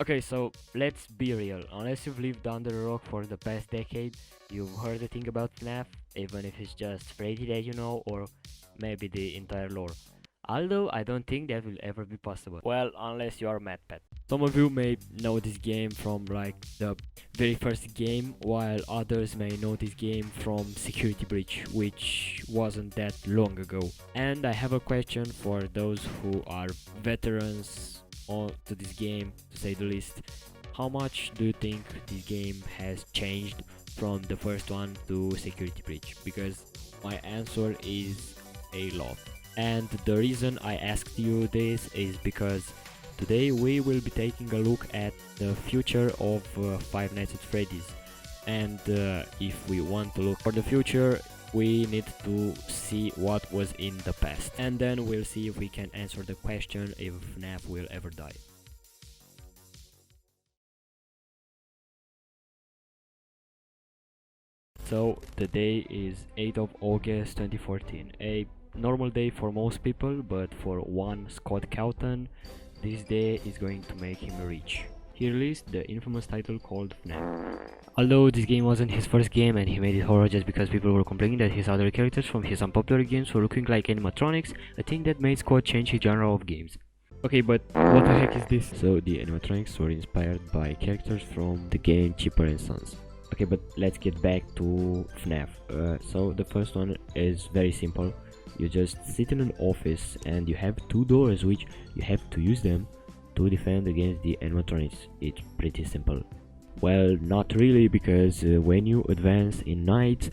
Okay, so let's be real. Unless you've lived under a rock for the past decade, you've heard a thing about FNAF, even if it's just Freddy that you know, or maybe the entire lore. Although I don't think that will ever be possible. Well, unless you are Mad Pet. Some of you may know this game from like the very first game, while others may know this game from Security Breach, which wasn't that long ago. And I have a question for those who are veterans on to this game, to say the least. How much do you think this game has changed from the first one to Security Breach? Because my answer is a lot. And the reason I asked you this is because today we will be taking a look at the future of Five Nights at Freddy's. And if we want to look for the future, we need to see what was in the past. And then we'll see if we can answer the question if FNAF will ever die. So the day is 8th of August 2014, a normal day for most people, but for one Scott Cawthon, this day is going to make him rich. He released the infamous title called FNAF. Although this game wasn't his first game and he made it horror just because people were complaining that his other characters from his unpopular games were looking like animatronics, a thing that made Scott change his genre of games. Okay, but what the heck is this? So the animatronics were inspired by characters from the game Chipper and Sons. Okay, but let's get back to FNAF. So the first one is very simple. You just sit in an office and you have two doors which you have to use them to defend against the animatronics. It's pretty simple. Well, not really, because when you advance in night,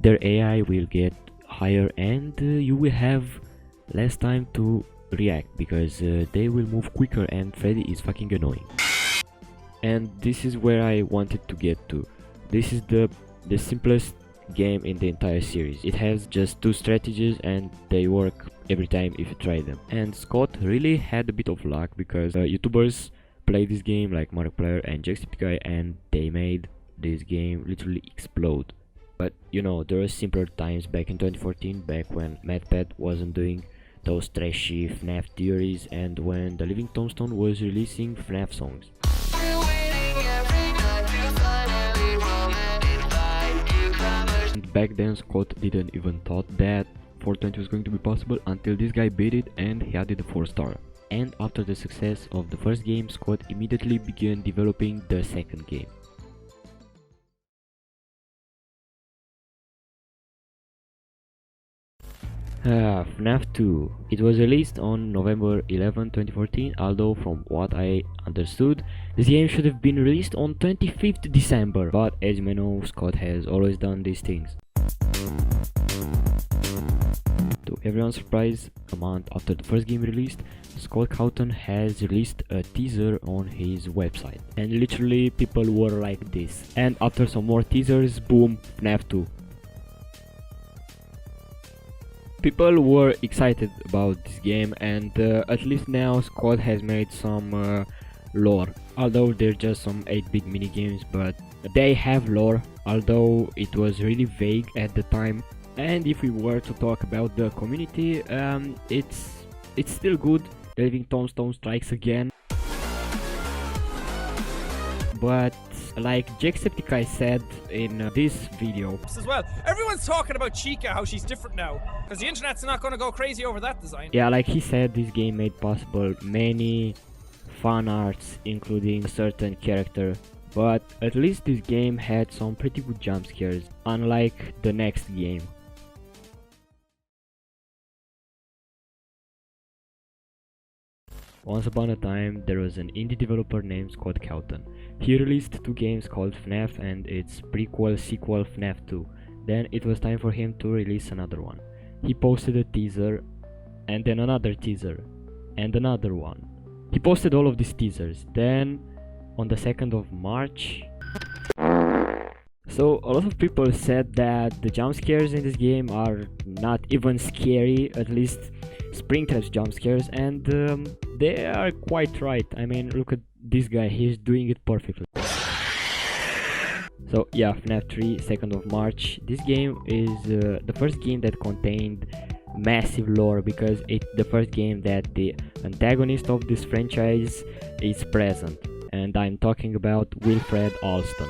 their AI will get higher and you will have less time to react, because they will move quicker and Freddy is fucking annoying. And this is where I wanted to get to. This is the simplest game in the entire series. It has just two strategies and they work every time if you try them. And Scott really had a bit of luck, because YouTubers play this game like Markiplier and Jacksepticeye, and they made this game literally explode. But you know, there were simpler times back in 2014, back when MadPat wasn't doing those trashy FNAF theories, and when the Living Tombstone was releasing FNAF songs. And back then Scott didn't even thought that 420 was going to be possible until this guy beat it and he added a 4-star. And after the success of the first game, Scott immediately began developing the second game. FNAF 2. It was released on November 11, 2014, although from what I understood, this game should have been released on 25th December, but as you may know, Scott has always done these things. To everyone's surprise, a month after the first game released, Scott Cawthon has released a teaser on his website, and literally people were like this. And after some more teasers, boom, FNAF 2. People were excited about this game, and at least now Scott has made some lore. Although they're just some 8-bit minigames, but they have lore, although it was really vague at the time. And if we were to talk about the community, it's still good. The Living Tombstone strikes again. But like Jacksepticeye said in this video as well, everyone's talking about Chica, how she's different now, because the internet's not going to go crazy over that design. Yeah, like he said, this game made possible many fan arts, including a certain character. But at least this game had some pretty good jump scares, unlike the next game. Once upon a time, there was an indie developer named Scott Cawthon. He released two games called FNAF and its prequel sequel FNAF 2. Then it was time for him to release another one. He posted a teaser, and then another teaser, and another one. He posted all of these teasers. Then, on the 2nd of March... So, a lot of people said that the jump scares in this game are not even scary, at least Springtrap's jump scares, and they are quite right. I mean, look at this guy, he's doing it perfectly. So yeah, FNAF 3, 2nd of March. This game is the first game that contained massive lore because it's the first game that the antagonist of this franchise is present, and I'm talking about Wilfred Alston.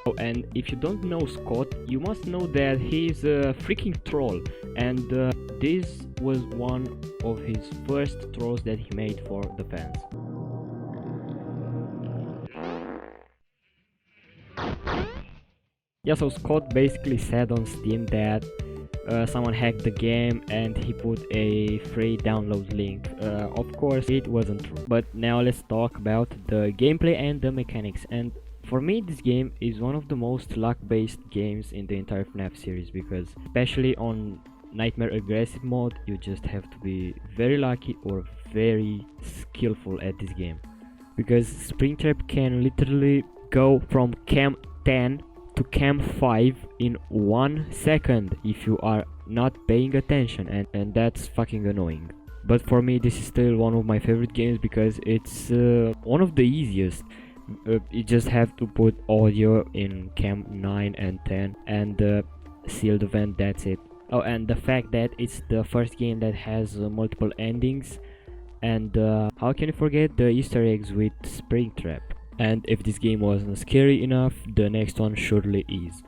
Oh, and if you don't know Scott, you must know that he's a freaking troll, and this was one of his first trolls that he made for the fans. Yeah, so Scott basically said on Steam that someone hacked the game and he put a free download link. Of course, it wasn't true. But now let's talk about the gameplay and the mechanics. And for me, this game is one of the most luck-based games in the entire FNAF series, because especially on Nightmare Aggressive mode, you just have to be very lucky or very skillful at this game. Because Springtrap can literally go from cam 10 to cam 5 in 1 second if you are not paying attention, and that's fucking annoying. But for me, this is still one of my favorite games because it's one of the easiest. You just have to put audio in cam 9 and 10 and seal the vent, that's it. Oh, and the fact that it's the first game that has multiple endings, and how can you forget the Easter eggs with Springtrap? And if this game wasn't scary enough, the next one surely is.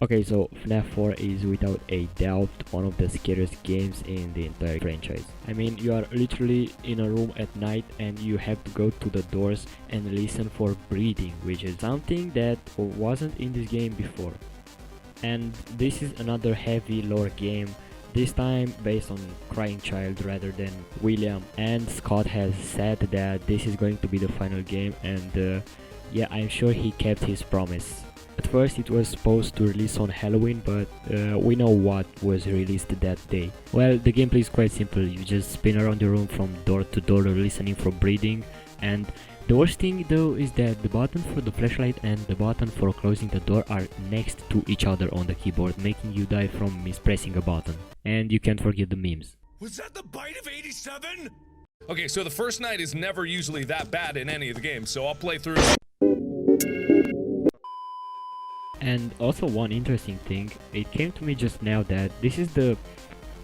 Okay, so FNAF 4 is without a doubt one of the scariest games in the entire franchise. I mean, you are literally in a room at night and you have to go to the doors and listen for breathing, which is something that wasn't in this game before. And this is another heavy lore game, this time based on Crying Child rather than William, and Scott has said that this is going to be the final game, and yeah, I'm sure he kept his promise. At first it was supposed to release on Halloween, but we know what was released that day. Well, the gameplay is quite simple. You just spin around the room from door to door listening for breathing, and the worst thing though is that the button for the flashlight and the button for closing the door are next to each other on the keyboard, making you die from mispressing a button. And you can't forget the memes. Was that the bite of 87? Okay, so the first night is never usually that bad in any of the games, so I'll play through. And also one interesting thing, it came to me just now that this is the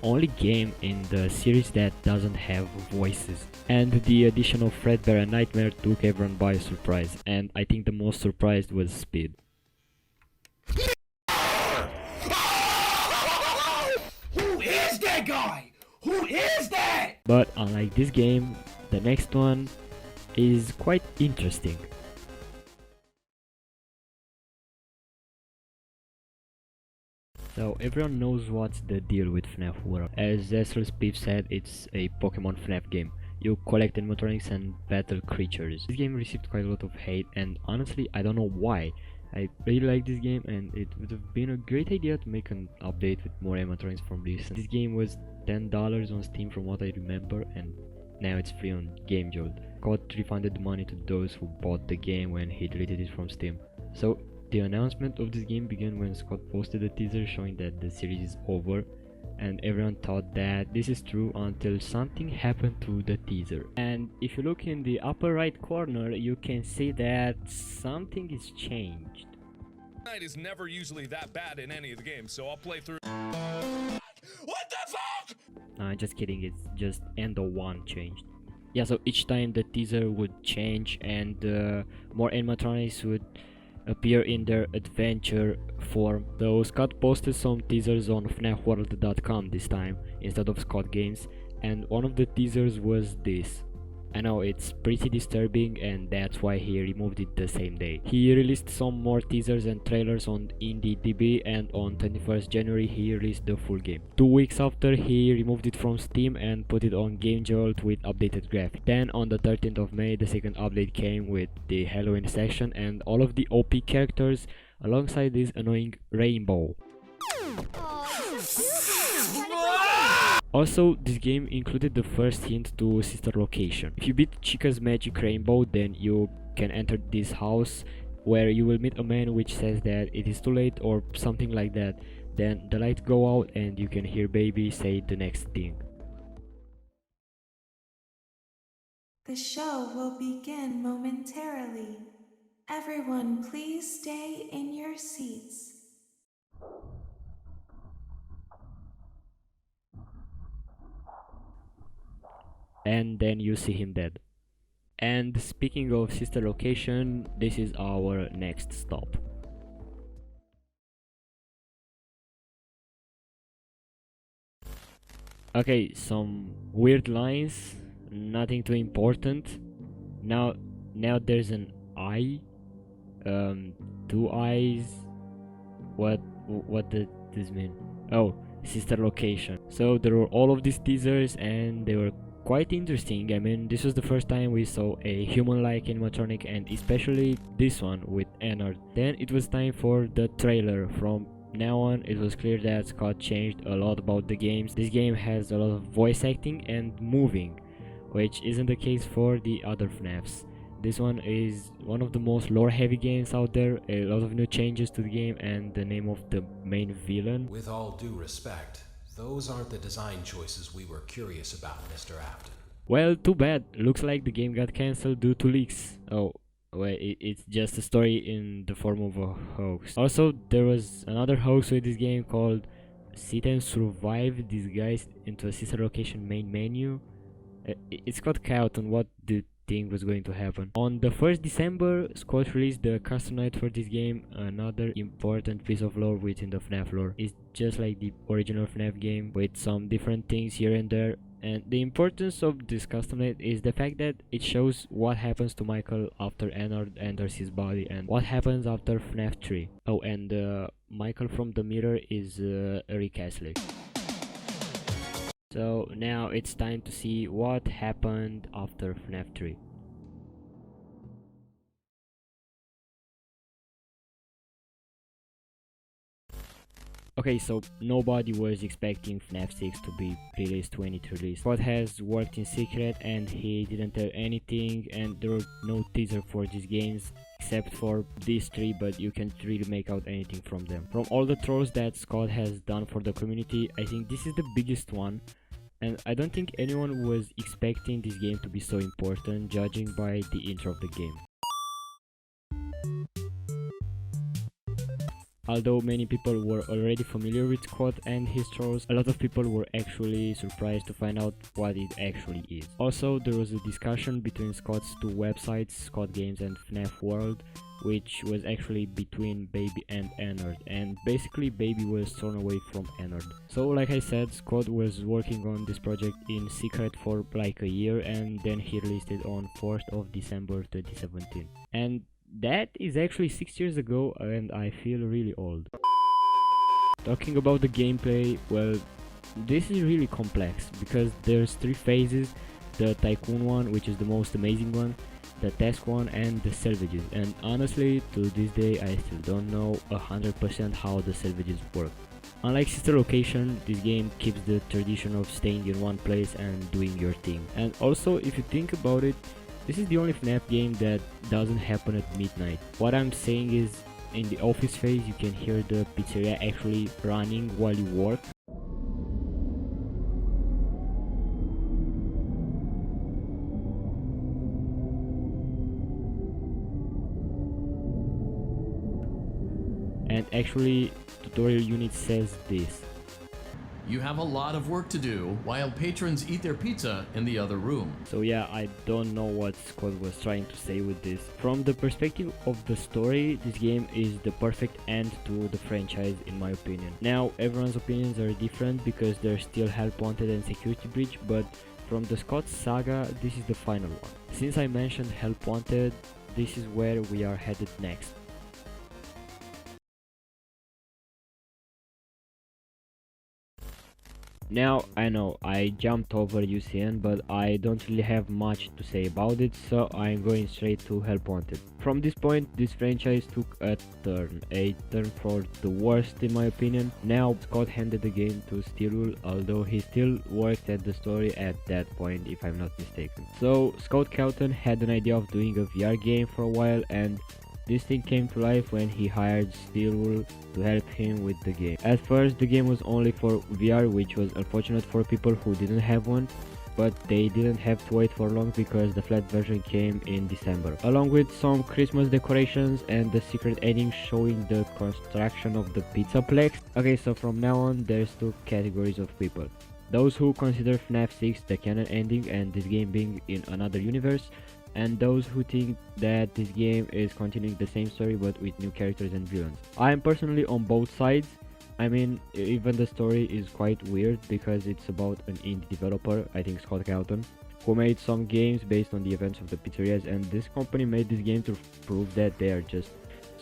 only game in the series that doesn't have voices, and the addition of Fredbear and Nightmare took everyone by surprise, and I think the most surprised was Speed. Who is that guy? Who is that? But unlike this game, the next one is quite interesting. So everyone knows what's the deal with FNAF World. As Ezra's Beef said, it's a Pokemon FNAF game. You collect animatronics and battle creatures. This game received quite a lot of hate, and honestly I don't know why. I really like this game, and it would have been a great idea to make an update with more animatronics from this. This game was $10 on Steam from what I remember, and now it's free on GameJolt. Scott refunded the money to those who bought the game when he deleted it from Steam. So the announcement of this game began when Scott posted a teaser showing that the series is over, and everyone thought that this is true until something happened to the teaser. And if you look in the upper right corner, you can see that something is changed. Night is never usually that bad in any of the games, so I'll play through. What the fuck? No, just kidding, it's just Endo 1 changed. Yeah, so each time the teaser would change and more animatronics would appear in their adventure form. So Scott posted some teasers on FNAFworld.com this time instead of Scott Games, and one of the teasers was this. I know it's pretty disturbing, and that's why he removed it the same day. He released some more teasers and trailers on IndieDB, and on 21st January he released the full game. 2 weeks after, he removed it from Steam and put it on GameJolt with updated graphics. Then on the 13th of May, the second update came with the Halloween section and all of the OP characters alongside this annoying rainbow. Also, this game included the first hint to Sister Location. If you beat Chica's magic rainbow, then you can enter this house where you will meet a man which says that it is too late or something like that. Then the lights go out and you can hear Baby say the next thing. The show will begin momentarily. Everyone, please stay in your seats. And then you see him dead. And speaking of sister location, this is our next stop. Okay, some weird lines, nothing too important. Now there's an eye, two eyes. What did this mean? Oh, sister location. So there were all of these teasers, and they were quite interesting. I mean, this was the first time we saw a human-like animatronic, and especially this one with Ennard. Then it was time for the trailer. From now on, it was clear that Scott changed a lot about the games. This game has a lot of voice acting and moving, which isn't the case for the other FNAFs. This one is one of the most lore-heavy games out there, a lot of new changes to the game, and the name of the main villain. With all due respect, those aren't the design choices we were curious about, Mr. Afton. Well, too bad. Looks like the game got cancelled due to leaks. Oh, well, it's just a story in the form of a hoax. Also, there was another hoax with this game called Sit and Survive, disguised into a sister location main menu. It's got chaos on what the thing was going to happen. On the 1st December, Scott released the custom night for this game, another important piece of lore within the FNAF lore. It's just like the original FNAF game with some different things here and there. And the importance of this custom night is the fact that it shows what happens to Michael after Ennard enters his body and what happens after FNAF 3. Oh, and Michael from the mirror is Rick Astley. So now it's time to see what happened after FNAF 3. Okay, so nobody was expecting FNAF 6 to be released when it released. Scott has worked in secret and he didn't tell anything, and there were no teaser for these games except for these three, but you can't really make out anything from them. From all the trolls that Scott has done for the community, I think this is the biggest one. And I don't think anyone was expecting this game to be so important, judging by the intro of the game. Although many people were already familiar with Scott and his trolls, a lot of people were actually surprised to find out what it actually is. Also, there was a discussion between Scott's two websites, Scott Games and FNAF World, which was actually between Baby and Ennard, and basically Baby was thrown away from Ennard. So like I said, Scott was working on this project in secret for like a year, and then he released it on 4th of December 2017. And that is actually 6 years ago, and I feel really old. Talking about the gameplay, well, this is really complex because there's three phases: the Tycoon one, which is the most amazing one, the Task one, and the Salvages. And honestly, to this day I still don't know 100% how the Salvages work. Unlike Sister Location, this game keeps the tradition of staying in one place and doing your thing. And also, if you think about it, this is the only FNAF game that doesn't happen at midnight. What I'm saying is, in the office phase you can hear the pizzeria actually running while you work. And actually, tutorial unit says this: you have a lot of work to do while patrons eat their pizza in the other room. So yeah, I don't know what Scott was trying to say with this. From the perspective of the story, this game is the perfect end to the franchise in my opinion. Now, everyone's opinions are different because there's still Help Wanted and Security Breach, but from the Scott saga, this is the final one. Since I mentioned Help Wanted, this is where we are headed next. Now, I know I jumped over UCN, but I don't really have much to say about it, so I'm going straight to Help Wanted. From this point, this franchise took a turn for the worst in my opinion. Now, Scott handed the game to Steelwool, although he still worked at the story at that point, if I'm not mistaken. So, Scott Cawthon had an idea of doing a VR game for a while, and this thing came to life when he hired Steelwool to help him with the game. At first, the game was only for VR, which was unfortunate for people who didn't have one, but they didn't have to wait for long because the flat version came in December, along with some Christmas decorations and the secret ending showing the construction of the Pizzaplex. Okay, so from now on there's two categories of people: those who consider FNAF 6 the canon ending and this game being in another universe, and those who think that this game is continuing the same story but with new characters and villains. I am personally on both sides. I mean, even the story is quite weird because it's about an indie developer, I think Scott Calton, who made some games based on the events of the pizzerias, and this company made this game to prove that they are just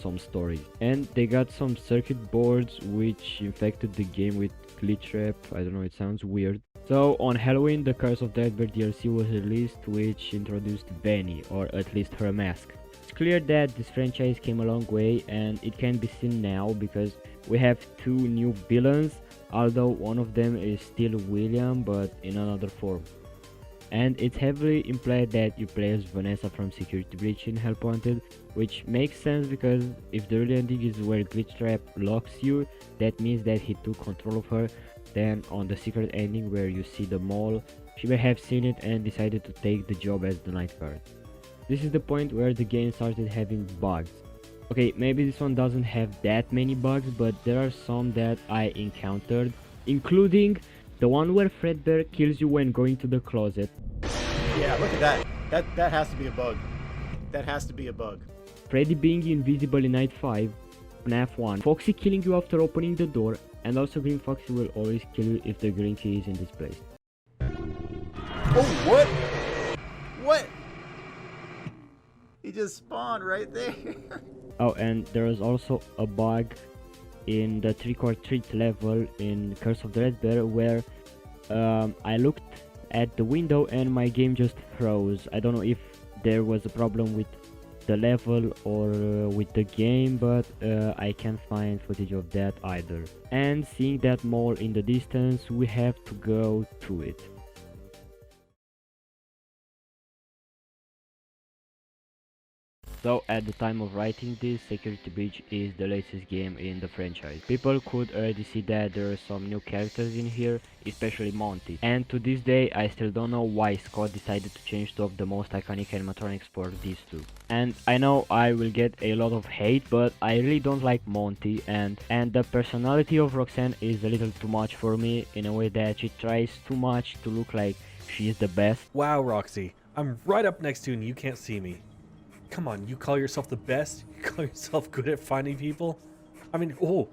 some stories. And they got some circuit boards which infected the game with glitch trap. I don't know, it sounds weird. So on Halloween, the Curse of Death Bird DLC was released, which introduced Benny, or at least her mask. It's clear that this franchise came a long way, and it can be seen now because we have two new villains, although one of them is still William but in another form. And it's heavily implied that you play as Vanessa from Security Breach in Help Wanted, which makes sense because if the real ending is where Glitch Trap locks you, that means that he took control of her. Then on the secret ending where you see the mall, she may have seen it and decided to take the job as the night guard. This is the point where the game started having bugs. Okay, maybe this one doesn't have that many bugs, but there are some that I encountered, including the one where Fredbear kills you when going to the closet. Yeah, look at that. That has to be a bug. That has to be a bug. Freddy being invisible in Night 5, FNAF 1, Foxy killing you after opening the door, and also Green Foxy will always kill you if the green key is in this place. Oh, what? What? He just spawned right there. Oh, and there is also a bug in the Trick or Treat level in Curse of the Red Bear where I looked at the window and my game just froze. I don't know if there was a problem with the level or with the game, but I can't find footage of that either. And seeing that mall in the distance, we have to go to it. So at the time of writing this, Security Breach is the latest game in the franchise. People could already see that there are some new characters in here, especially Monty. And to this day, I still don't know why Scott decided to change two of the most iconic animatronics for these two. And I know I will get a lot of hate, but I really don't like Monty, and the personality of Roxanne is a little too much for me, in a way that she tries too much to look like she is the best. Wow, Roxy, I'm right up next to you and you can't see me. Come on, you call yourself the best? You call yourself good at finding people? I mean, oh.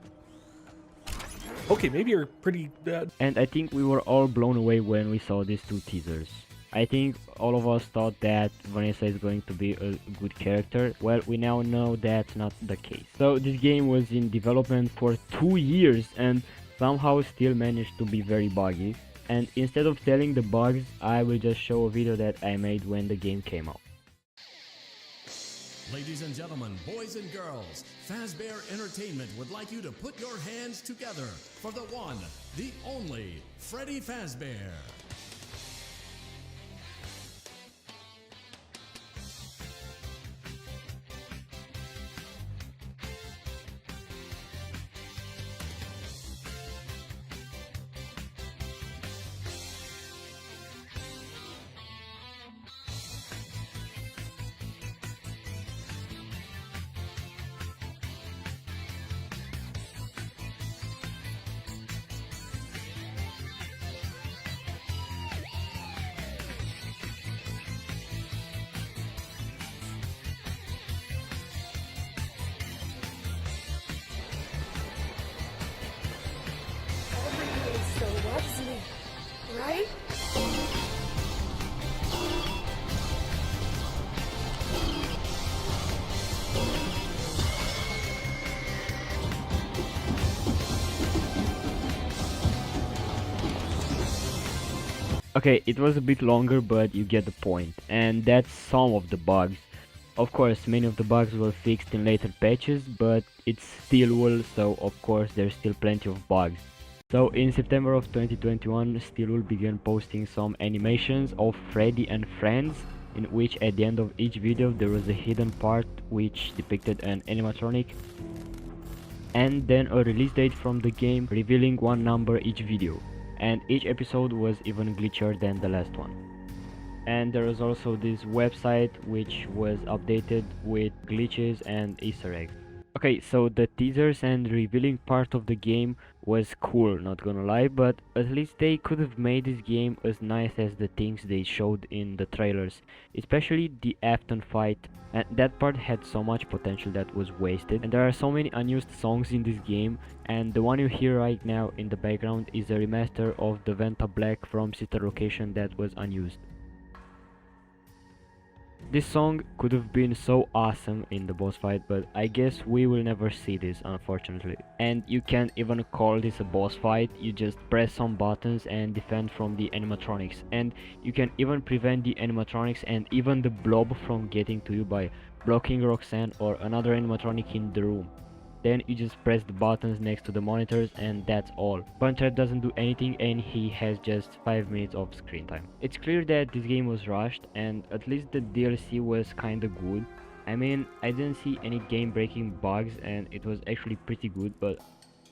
Okay, maybe you're pretty bad. And I think we were all blown away when we saw these two teasers. I think all of us thought that Vanessa is going to be a good character. Well, we now know that's not the case. So this game was in development for 2 years and somehow still managed to be very buggy. And instead of telling the bugs, I will just show a video that I made when the game came out. Ladies and gentlemen, boys and girls, Fazbear Entertainment would like you to put your hands together for the one, the only, Freddy Fazbear. So lovely, right? Okay, it was a bit longer, but you get the point, and that's some of the bugs. Of course, many of the bugs were fixed in later patches, but it's still will, so of course there's still plenty of bugs. So in September of 2021, Steelwool began posting some animations of Freddy and friends, in which at the end of each video there was a hidden part which depicted an animatronic, and then a release date from the game revealing one number each video. and each episode was even glitchier than the last one. And there was also this website which was updated with glitches and Easter eggs. Okay, so the teasers and revealing part of the game was cool, not gonna lie, but at least they could have made this game as nice as the things they showed in the trailers, especially the Afton fight, and that part had so much potential that was wasted. And there are so many unused songs in this game, and the one you hear right now in the background is a remaster of the Venta Black from Sister Location that was unused. This song could have been so awesome in the boss fight, but I guess we will never see this, unfortunately. And you can't even call this a boss fight, you just press some buttons and defend from the animatronics. And you can even prevent the animatronics and even the blob from getting to you by blocking Roxanne or another animatronic in the room. Then you just press the buttons next to the monitors and that's all. Bunter doesn't do anything and he has just 5 minutes of screen time. It's clear that this game was rushed, and at least the DLC was kinda good. I mean, I didn't see any game breaking bugs and it was actually pretty good, but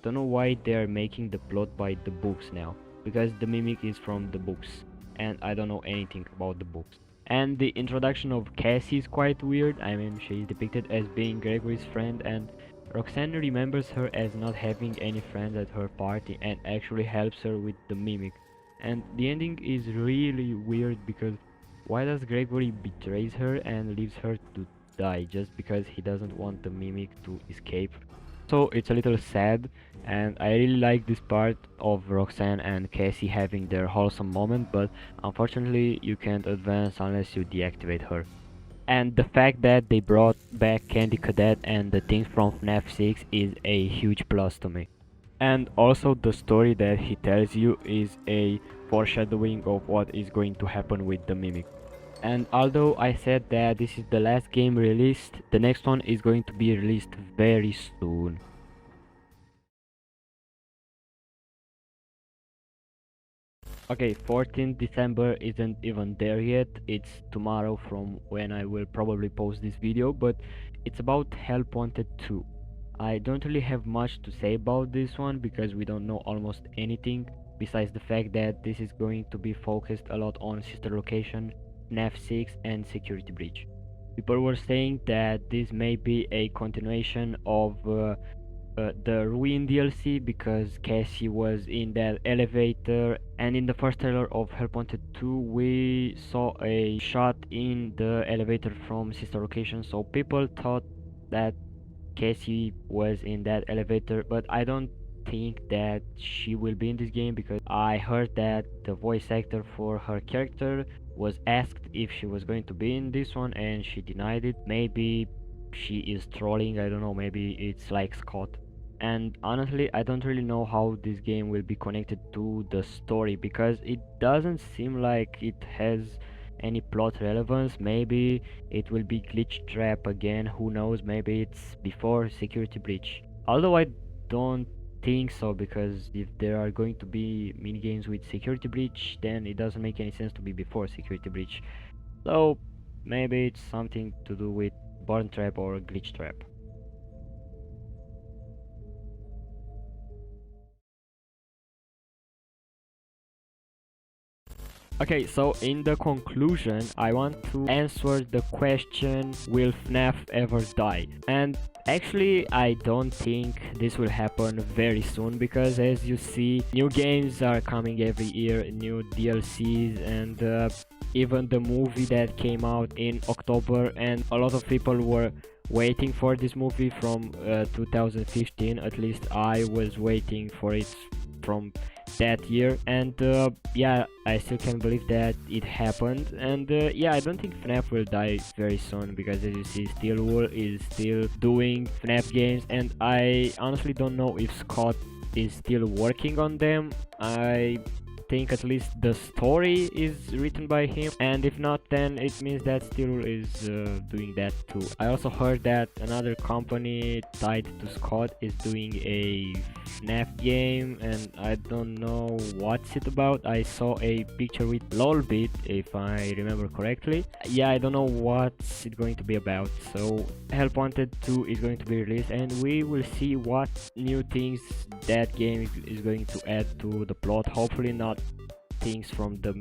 don't know why they're making the plot by the books now, because the mimic is from the books and I don't know anything about the books. And the introduction of Cassie is quite weird. I mean, she's depicted as being Gregory's friend, and Roxanne remembers her as not having any friends at her party and actually helps her with the mimic. And the ending is really weird, because why does Gregory betrays her and leaves her to die just because he doesn't want the mimic to escape? So it's a little sad, and I really like this part of Roxanne and Cassie having their wholesome moment, but unfortunately you can't advance unless you deactivate her. And the fact that they brought back Candy Cadet and the things from FNAF 6 is a huge plus to me. And also the story that he tells you is a foreshadowing of what is going to happen with the mimic. And although I said that this is the last game released, the next one is going to be released very soon. Okay, 14th December isn't even there yet, it's tomorrow from when I will probably post this video, but it's about Help Wanted 2. I don't really have much to say about this one because we don't know almost anything, besides the fact that this is going to be focused a lot on Sister Location, FNAF 6 and Security Breach. People were saying that this may be a continuation of the Ruin DLC, because Cassie was in that elevator, and in the first trailer of Help Wanted 2 we saw a shot in the elevator from Sister Location, so people thought that Cassie was in that elevator, but I don't think that she will be in this game, because I heard that the voice actor for her character was asked if she was going to be in this one and she denied it. Maybe she is trolling, I don't know, maybe it's like Scott. And honestly, I don't really know how this game will be connected to the story, because it doesn't seem like it has any plot relevance. Maybe it will be Glitch Trap again, who knows, maybe it's before Security Breach. Although I don't think so, because if there are going to be minigames with Security Breach, then it doesn't make any sense to be before Security Breach. So maybe it's something to do with Burn Trap or Glitch Trap. Okay, so in the conclusion, I want to answer the question, will FNAF ever die? And actually, I don't think this will happen very soon, because as you see, new games are coming every year, new DLCs, and even the movie that came out in October, and a lot of people were waiting for this movie from 2015, at least I was waiting for it from that year, and yeah, I still can't believe that it happened. And yeah, I don't think FNAF will die very soon, because as you see, Steelwool is still doing FNAF games, and I honestly don't know if Scott is still working on them. I think at least the story is written by him, and if not, then it means that Steel is doing that too. I also heard that another company tied to Scott is doing a FNAF game, and I don't know what's it about. I saw a picture with Lolbit, if I remember correctly. Yeah, I don't know what's it going to be about. So Help Wanted 2 is going to be released, and we will see what new things that game is going to add to the plot. Hopefully not things from the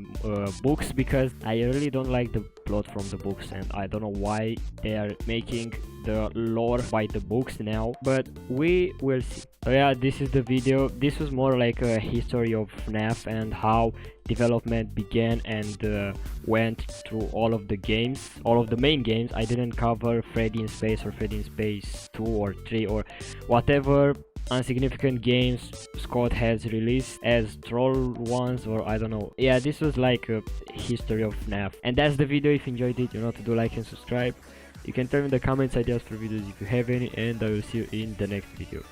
books, because I really don't like the plot from the books, and I don't know why they are making the lore by the books now, but we will see. So yeah, this is the video. This was more like a history of FNAF and how development began and went through all of the games, all of the main games. I didn't cover Freddy in Space or Freddy in Space 2 or 3 or whatever unsignificant games Scott has released as troll ones, or I don't know. Yeah, this was like a history of FNAF, and that's the video. If you enjoyed it, you know what to do, like and subscribe. You can tell me in the comments ideas for videos if you have any, and I will see you in the next video.